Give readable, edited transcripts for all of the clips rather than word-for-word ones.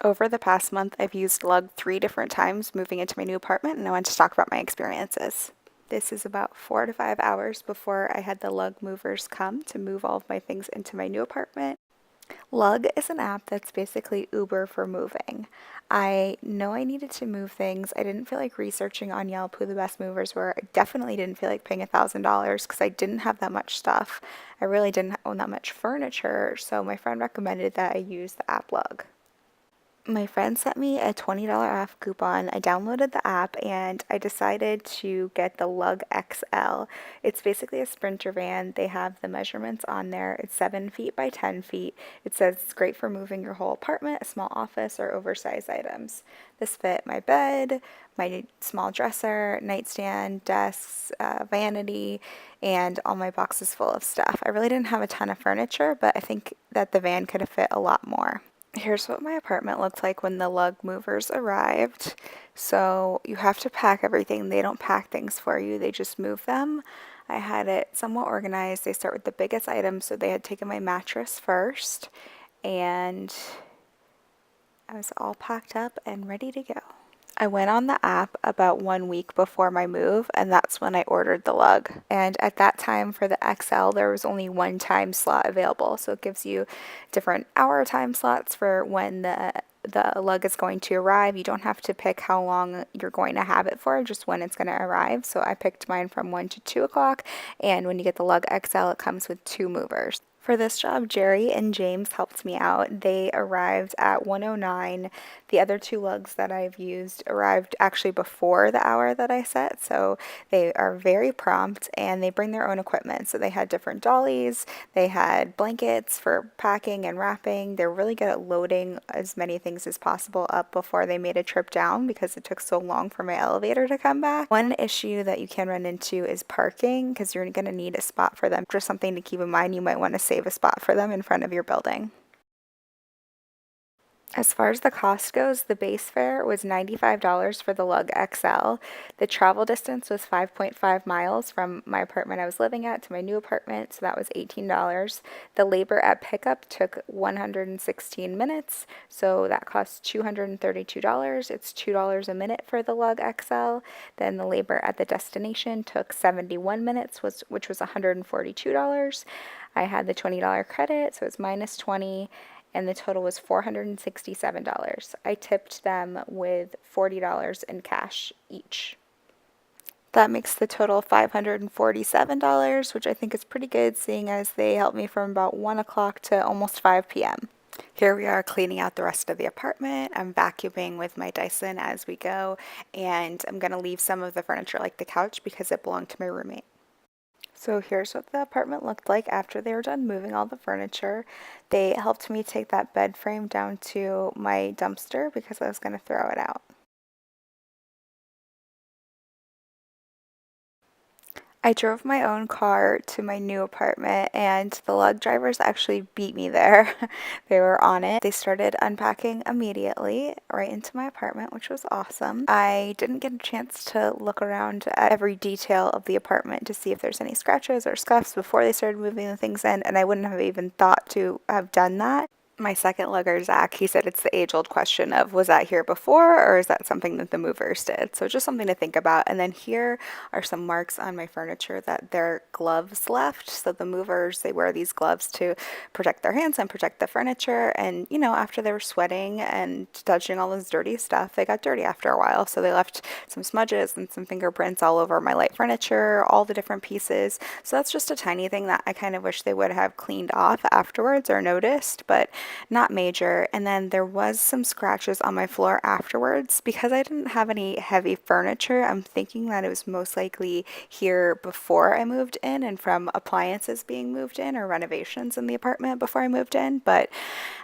Over the past month, I've used Lugg 3 different times moving into my new apartment, and I want to talk about my experiences. This is about 4 to 5 hours before I had the Lugg movers come to move all of my things into my new apartment. Lugg is an app that's basically Uber for moving. I know I needed to move things. I didn't feel like researching on Yelp who the best movers were. I definitely didn't feel like paying $1,000 because I didn't have that much stuff. I really didn't own that much furniture, so my friend recommended that I use the app Lugg. My friend sent me a $20 off coupon. I downloaded the app and I decided to get the Lugg XL. It's basically a sprinter van. They have the measurements on there. It's 7 feet by 10 feet. It says it's great for moving your whole apartment, a small office, or oversized items. This fit my bed, my small dresser, nightstand, desks, vanity, and all my boxes full of stuff. I really didn't have a ton of furniture, but I think that the van could have fit a lot more. Here's what my apartment looked like when the Lugg movers arrived. So you have to pack everything. They don't pack things for you, they just move them. I had it somewhat organized. They start with the biggest items, so they had taken my mattress first, and I was all packed up and ready to go. I went on the app about 1 week before my move, and that's when I ordered the Lugg. And at that time for the XL, there was only one time slot available. So it gives you different hour time slots for when the Lugg is going to arrive. You don't have to pick how long you're going to have it for, just when it's going to arrive. So I picked mine from 1 to 2 o'clock, and when you get the Lugg XL, it comes with 2 movers. For this job, Jerry and James helped me out. They arrived at 1:09. The other 2 lugs that I've used arrived actually before the hour that I set, so they are very prompt and they bring their own equipment. So they had different dollies, they had blankets for packing and wrapping. They're really good at loading as many things as possible up before they made a trip down because it took so long for my elevator to come back. One issue that you can run into is parking because you're going to need a spot for them. Just something to keep in mind, you might want to save a spot for them in front of your building. As far as the cost goes, the base fare was $95 for the Lugg XL. The travel distance was 5.5 miles from my apartment I was living at to my new apartment, so that was $18. The labor at pickup took 116 minutes, so that cost $232. It's $2 a minute for the Lugg XL. Then the labor at the destination took 71 minutes, which was $142. I had the $20 credit, so it's minus 20, and the total was $467. I tipped them with $40 in cash each. That makes the total $547, which I think is pretty good seeing as they helped me from about 1 o'clock to almost 5 p.m. Here we are cleaning out the rest of the apartment. I'm vacuuming with my Dyson as we go, and I'm going to leave some of the furniture like the couch because it belonged to my roommate. So here's what the apartment looked like after they were done moving all the furniture. They helped me take that bed frame down to my dumpster because I was going to throw it out. I drove my own car to my new apartment, and the Lugg drivers actually beat me there. They were on it. They started unpacking immediately right into my apartment, which was awesome. I didn't get a chance to look around at every detail of the apartment to see if there's any scratches or scuffs before they started moving the things in, and I wouldn't have even thought to have done that. My second lugger, Zach, he said it's the age-old question of, was that here before or is that something that the movers did? So just something to think about. And then here are some marks on my furniture that their gloves left. So the movers, they wear these gloves to protect their hands and protect the furniture. And, after they were sweating and touching all this dirty stuff, they got dirty after a while. So they left some smudges and some fingerprints all over my light furniture, all the different pieces. So that's just a tiny thing that I kind of wish they would have cleaned off afterwards or noticed, but not major. And then there was some scratches on my floor afterwards. Because I didn't have any heavy furniture, I'm thinking that it was most likely here before I moved in and from appliances being moved in or renovations in the apartment before I moved in, but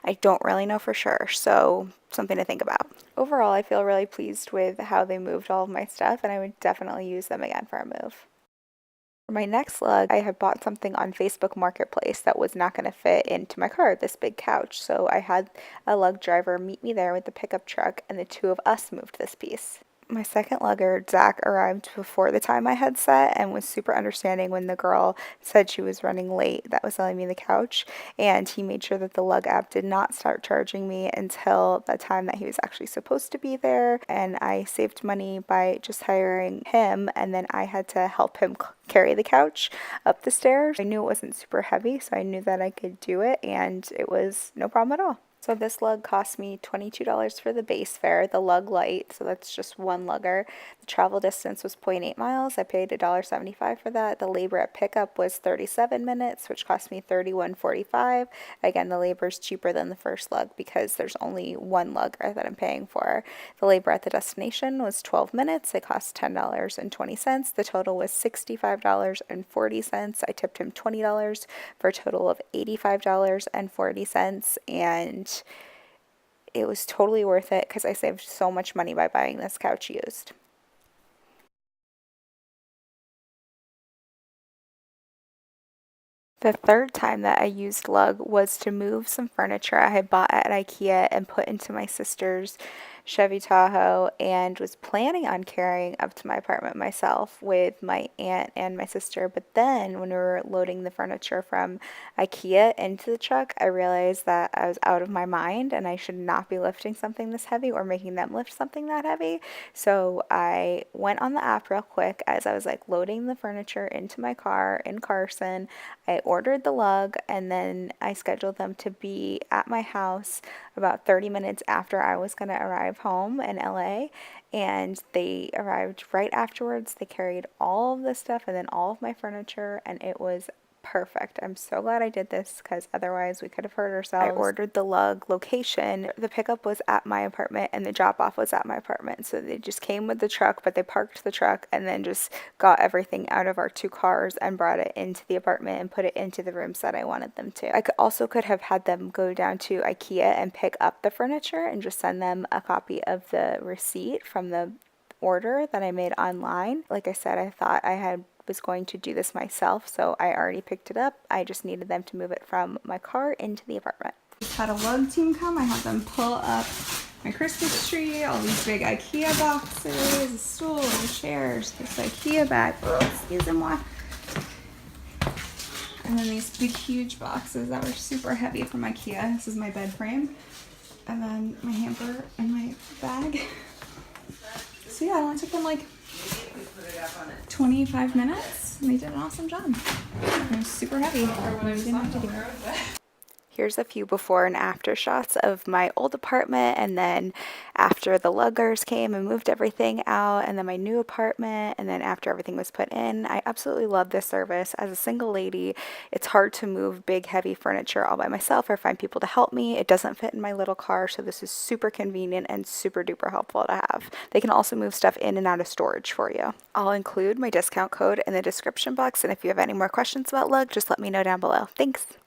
I don't really know for sure. So something to think about. Overall, I feel really pleased with how they moved all of my stuff, and I would definitely use them again for a move. For my next lug, I had bought something on Facebook Marketplace that was not going to fit into my car, this big couch. So I had a lug driver meet me there with the pickup truck, and the two of us moved this piece. My second lugger, Zach, arrived before the time I had set and was super understanding when the girl said she was running late that was selling me the couch. And he made sure that the Lugg app did not start charging me until the time that he was actually supposed to be there. And I saved money by just hiring him, and then I had to help him carry the couch up the stairs. I knew it wasn't super heavy, so I knew that I could do it, and it was no problem at all. So this lug cost me $22 for the base fare, the Lugg Light, so that's just one lugger. The travel distance was zero point 0.8 miles. I paid $1.75 for that. The labor at pickup was 37 minutes, which cost me $31.45. Again, the labor is cheaper than the first lug because there's only one lugger that I'm paying for. The labor at the destination was 12 minutes. It cost $10.20. The total was $65.40. I tipped him $20 for a total of $85.40, and it was totally worth it because I saved so much money by buying this couch used. The third time that I used Lugg was to move some furniture I had bought at IKEA and put into my sister's Chevy Tahoe, and was planning on carrying up to my apartment myself with my aunt and my sister. But then when we were loading the furniture from IKEA into the truck, I realized that I was out of my mind and I should not be lifting something this heavy or making them lift something that heavy. So I went on the app real quick as I was like loading the furniture into my car in Carson. I ordered the lug, and then I scheduled them to be at my house about 30 minutes after I was going to arrive home in LA. And they arrived right afterwards. They carried all of the stuff and then all of my furniture, and it was perfect. I'm so glad I did this because otherwise we could have hurt ourselves. I ordered the lug location. The pickup was at my apartment and the drop off was at my apartment. So they just came with the truck, but they parked the truck and then just got everything out of our two cars and brought it into the apartment and put it into the rooms that I wanted them to. I could have had them go down to IKEA and pick up the furniture and just send them a copy of the receipt from the order that I made online. Like I said, I thought was going to do this myself, so I already picked it up. I just needed them to move it from my car into the apartment. Just had a lug team come. I had them pull up my Christmas tree, all these big IKEA boxes, a stool, chairs, this IKEA bag, excuse-moi, and then these big huge boxes that were super heavy from IKEA. This is my bed frame, and then my hamper and my bag. So yeah, it only took them like 25 minutes, and they did an awesome job. It was super heavy. I didn't have to do it. Here's a few before and after shots of my old apartment, and then after the luggers came and moved everything out, and then my new apartment, and then after everything was put in. I absolutely love this service. As a single lady, it's hard to move big, heavy furniture all by myself or find people to help me. It doesn't fit in my little car, so this is super convenient and super duper helpful to have. They can also move stuff in and out of storage for you. I'll include my discount code in the description box, and if you have any more questions about Lugg, just let me know down below. Thanks!